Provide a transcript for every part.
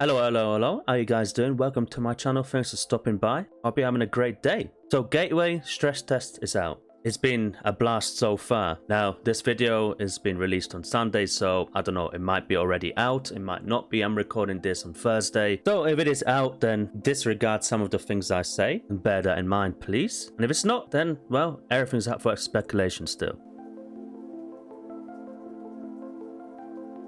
Hello. How you guys doing? Welcome to my channel. Thanks for stopping by. Hope you're having a great day. So Gateway stress test is out. It's been a blast so far. Now, this video is being released on Sunday, so I don't know, it might be already out, it might not be. I'm recording this on Thursday. So if it is out, then disregard some of the things I say and bear that in mind, please. And if it's not, then, well, everything's up for speculation still.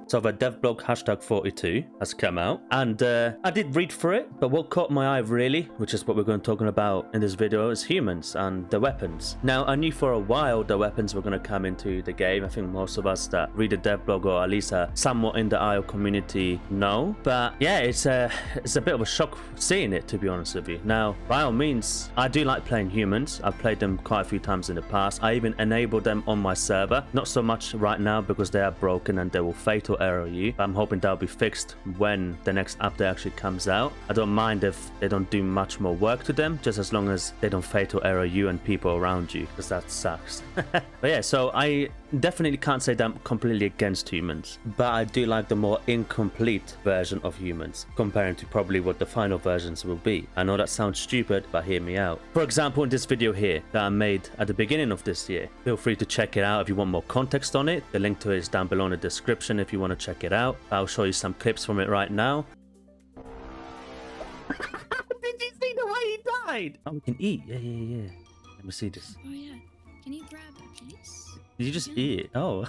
So the devblog #42 has come out, and I did read through it, but what caught my eye really, which is what we're going to be talking about in this video, is humans and the weapons. Now, I knew for a while the weapons were going to come into the game. I think most of us that read the devblog, or at least are somewhat in the IO community, know. But yeah, it's a bit of a shock seeing it, to be honest with you. Now, by all means, I do like playing humans. I've played them quite a few times in the past. I even enabled them on my server. Not so much right now because they are broken and they will fatal error you. But I'm hoping that'll be fixed when the next update actually comes out. I don't mind if they don't do much more work to them, just as long as they don't fatal error you and people around you, because that sucks. But yeah, so I definitely can't say that I'm completely against humans, but I do like the more incomplete version of humans comparing to probably what the final versions will be. I know that sounds stupid, but hear me out. For example, in this video here that I made at the beginning of this year, feel free to check it out if you want more context on it. The link to it is down below in the description if you want to check it out. I'll show you some clips from it right now. Did you see the way he died? Oh, we can eat. Yeah. Let me see this. Oh yeah. Can you grab a piece? Did you just eat it? Oh,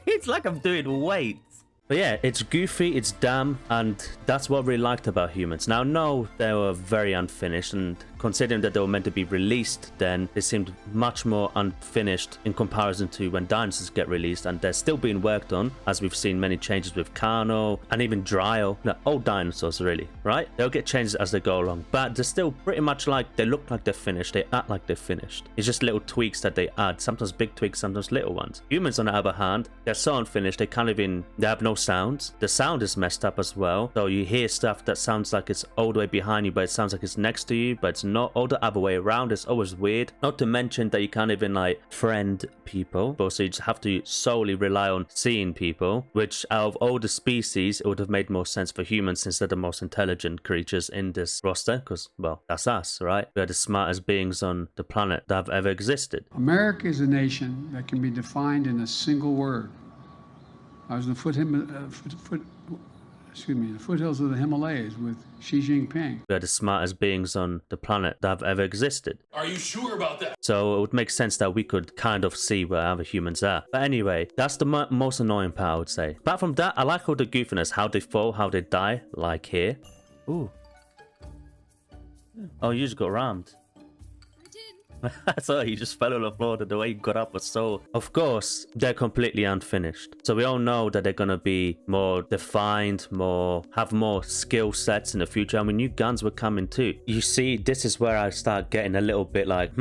it's like I'm doing weights. But yeah, it's goofy, it's dumb, and that's what I really liked about humans. Now, no, they were very unfinished, and considering that they were meant to be released, then they seemed much more unfinished in comparison to when dinosaurs get released, and they're still being worked on, as we've seen many changes with Kano and even Dryo. No, old dinosaurs, really, right? They'll get changed as they go along, but they're still pretty much like, they look like they're finished, they act like they're finished. It's just little tweaks that they add, sometimes big tweaks, sometimes little ones. Humans, on the other hand, they're so unfinished, they have no sounds. The sound is messed up as well, so you hear stuff that sounds like it's all the way behind you, but it sounds like it's next to you, but it's not. All the other way around. It's always weird. Not to mention that you can't even like friend people, so you just have to solely rely on seeing people, which out of all the species, it would have made more sense for humans since they're the most intelligent creatures in this roster, because, well, that's us, right? We're the smartest beings on the planet that have ever existed. America is a nation that can be defined in a single word. I was in the foothills of the Himalayas with Xi Jinping. We're the smartest beings on the planet that have ever existed. Are you sure about that? So it would make sense that we could kind of see where other humans are. But anyway, that's the most annoying part, I would say. Apart from that, I like all the goofiness, how they fall, how they die, like here. Ooh. Oh, you just got rammed. I saw you just fell on the floor. The way you got up was so... Of course, they're completely unfinished. So we all know that they're going to be more defined, have more skill sets in the future. I mean, new guns were coming too. You see, this is where I start getting a little bit like,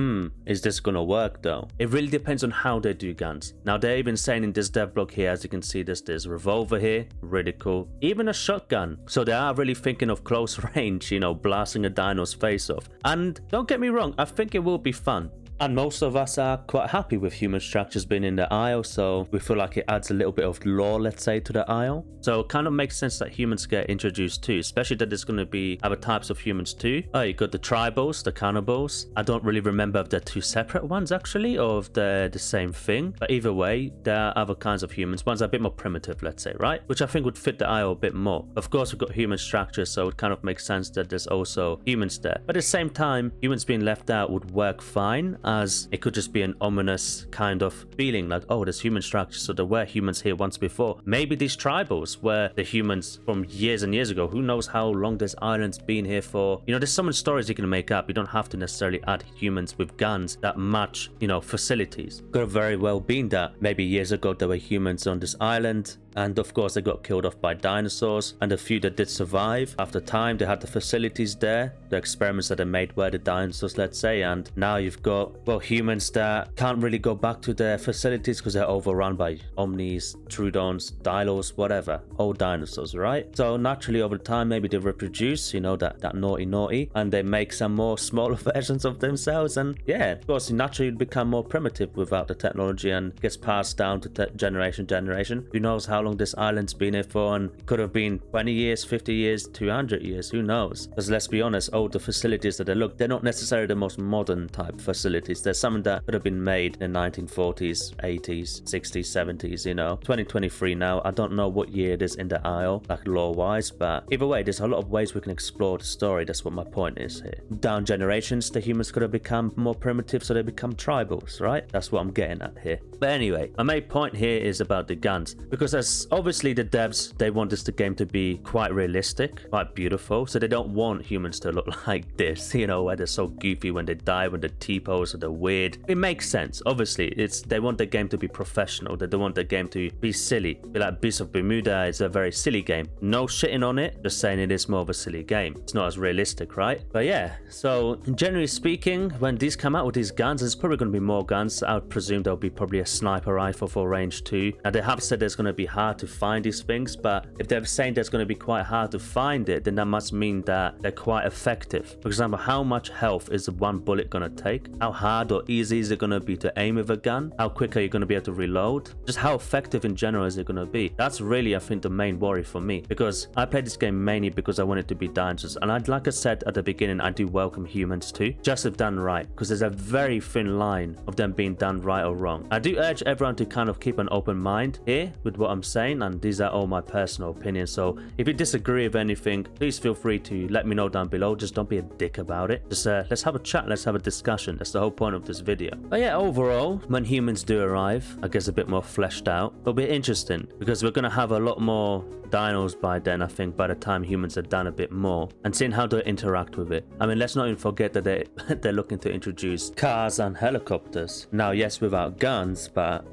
is this going to work though? It really depends on how they do guns. Now, they're even saying in this devblog here, as you can see, there's a revolver here. Really cool. Even a shotgun. So they are really thinking of close range, you know, blasting a dino's face off. And don't get me wrong, I think it will be fun. And most of us are quite happy with human structures being in the isle, so we feel like it adds a little bit of lore, let's say, to the isle. So it kind of makes sense that humans get introduced too, especially that there's going to be other types of humans too. Oh, you got the tribals, the cannibals. I don't really remember if they're two separate ones actually, or if they're the same thing. But either way, there are other kinds of humans. Ones are a bit more primitive, let's say, right? Which I think would fit the isle a bit more. Of course, we've got human structures, so it kind of makes sense that there's also humans there. But at the same time, humans being left out would work fine, as it could just be an ominous kind of feeling like, oh, there's human structure, so there were humans here once before. Maybe these tribals were the humans from years and years ago. Who knows how long this island's been here for? You know, there's so many stories you can make up. You don't have to necessarily add humans with guns that match, you know, facilities. Could have very well been that maybe years ago there were humans on this island, and of course they got killed off by dinosaurs, and the few that did survive after time, they had the facilities there, the experiments that they made were the dinosaurs, let's say, and now you've got, well, humans that can't really go back to their facilities because they're overrun by omnis, troodons, dilos, whatever, old dinosaurs, right? So naturally over time maybe they reproduce, you know, that naughty, and they make some more smaller versions of themselves, and yeah, of course naturally become more primitive without the technology and gets passed down to generation. Who knows how long this island's been here for, and it could have been 20 years, 50 years, 200 years, who knows? Because let's be honest, all the facilities that they look, they're not necessarily the most modern type facilities. There's some that could have been made in the 1940s, 80s, 60s, 70s, you know. 2023 now, I don't know what year it is in the Isle, like lore-wise, but either way, there's a lot of ways we can explore the story. That's what my point is here. Down generations, the humans could have become more primitive, so they become tribals, right? That's what I'm getting at here. But anyway, my main point here is about the guns, because as obviously the devs, they want this game to be quite realistic, quite beautiful, so they don't want humans to look like this, you know, where they're so goofy when they die, when the T-pose or the weird. It makes sense. Obviously, they want the game to be professional. They don't want the game to be silly. Be like Beast of Bermuda is a very silly game. No shitting on it, just saying it is more of a silly game. It's not as realistic, right? But yeah, so generally speaking, when these come out with these guns, there's probably going to be more guns. I would presume there'll be probably a sniper rifle for range 2. Now, they have said there's going to be hard to find these things, but if they're saying there's going to be quite hard to find it, then that must mean that they're quite effective. For example, how much health is one bullet going to take? How hard or easy is it going to be to aim with a gun? How quick are you going to be able to reload? Just how effective in general is it going to be? That's really, I think, the main worry for me, because I played this game mainly because I wanted to be dinosaurs, and like I said at the beginning, I do welcome humans too, just if done right, because there's a very thin line of them being done right or wrong. I do urge everyone to kind of keep an open mind here with what I'm saying, and these are all my personal opinions, so if you disagree with anything, please feel free to let me know down below. Just don't be a dick about it. Just let's have a chat, let's have a discussion. That's the whole point of this video. But yeah, overall, when humans do arrive, I guess a bit more fleshed out, it'll be interesting, because we're going to have a lot more dinos by then, I think, by the time humans are done a bit more, and seeing how they interact with it. I mean, let's not even forget that they're looking to introduce cars and helicopters. Now, yes, without guns, but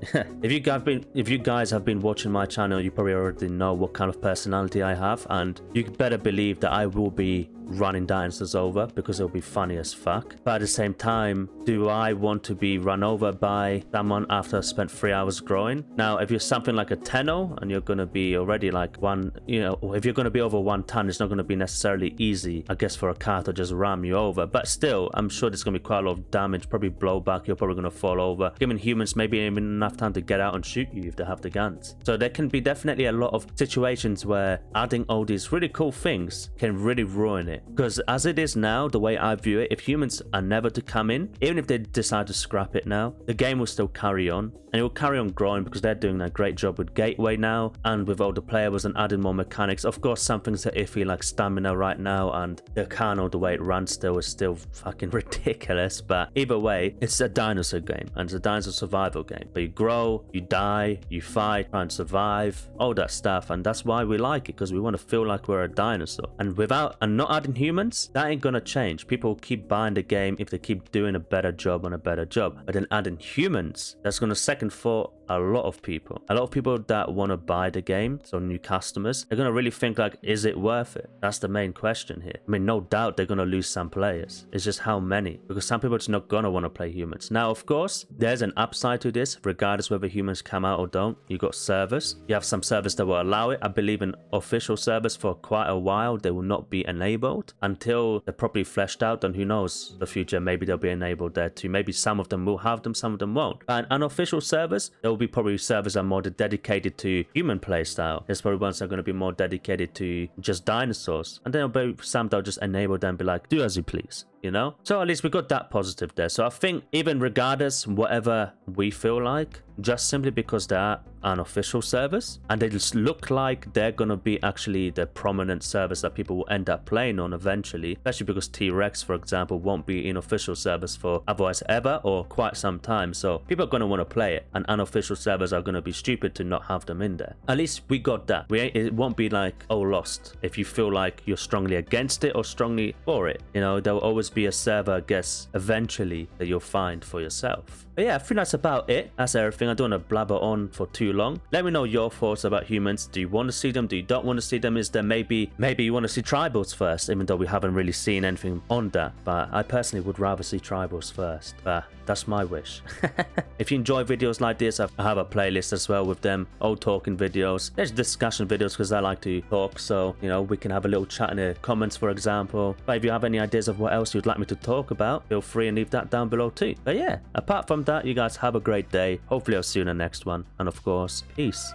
if you guys have been watching my channel, you probably already know what kind of personality I have, and you better believe that I will be running dinosaurs over, because it'll be funny as fuck. But at the same time, do I want to be run over by someone after I spent 3 hours growing? Now, if you're something like a Tenno and you're going to be already like one, you know, if you're going to be over 1 ton, it's not going to be necessarily easy, I guess, for a car to just ram you over. But still, I'm sure there's going to be quite a lot of damage, probably blowback. You're probably going to fall over, giving humans maybe even enough time to get out and shoot you if they have the guns. So there can be definitely a lot of situations where adding all these really cool things can really ruin it. Because as it is now, the way I view it, if humans are never to come in, even if they decide to scrap it now, the game will still carry on, and it will carry on growing, because they're doing a great job with Gateway now, and with all the players and adding more mechanics. Of course, some things are iffy, like stamina right now, and the kernel, the way it runs still is still fucking ridiculous. But either way, it's a dinosaur game, and it's a dinosaur survival game. But you grow, you die, you fight, try and survive, all that stuff, and that's why we like it, because we want to feel like we're a dinosaur. And not adding humans, that ain't gonna change. People will keep buying the game if they keep doing a better job on a better job. But then adding humans, that's gonna second thought a lot of people. A lot of people that want to buy the game, so new customers, they're gonna really think like, is it worth it? That's the main question here. I mean, no doubt they're gonna lose some players. It's just how many, because some people are just not gonna want to play humans. Now, of course, there's an upside to this, regardless whether humans come out or don't. You got servers. You have some servers that will allow it. I believe in official servers for quite a while, they will not be enabled until they're properly fleshed out, and who knows, the future, maybe they'll be enabled there too. Maybe some of them will have them, some of them won't. And unofficial servers, there will be probably servers that are more dedicated to human playstyle. There's probably ones that are going to be more dedicated to just dinosaurs, and then there'll be some that'll just enable them, be like, do as you please, you know? So at least we got that positive there. So I think even regardless, whatever we feel like, just simply because they're unofficial servers and they just look like they're gonna be actually the prominent servers that people will end up playing on eventually, especially because T-Rex, for example, won't be in official servers for otherwise ever or quite some time. So people are gonna want to play it, and unofficial servers are gonna be stupid to not have them in there. At least we got that. It won't be like, oh, lost, if you feel like you're strongly against it or strongly for it. You know, there will always be a server, I guess, eventually that you'll find for yourself. But yeah, I think that's about it. That's everything. I don't want to blabber on for too long. Let me know your thoughts about humans. Do you want to see them? Do you don't want to see them? Is there maybe you want to see tribals first, even though we haven't really seen anything on that. But I personally would rather see tribals first. But that's my wish. If you enjoy videos like this, I have a playlist as well with them, old talking videos. There's discussion videos because I like to talk, so you know, we can have a little chat in the comments, for example. But if you have any ideas of what else you'd like me to talk about, feel free and leave that down below too. But yeah, apart from that, you guys have a great day. Hopefully I'll see you in the next one, and of course, peace.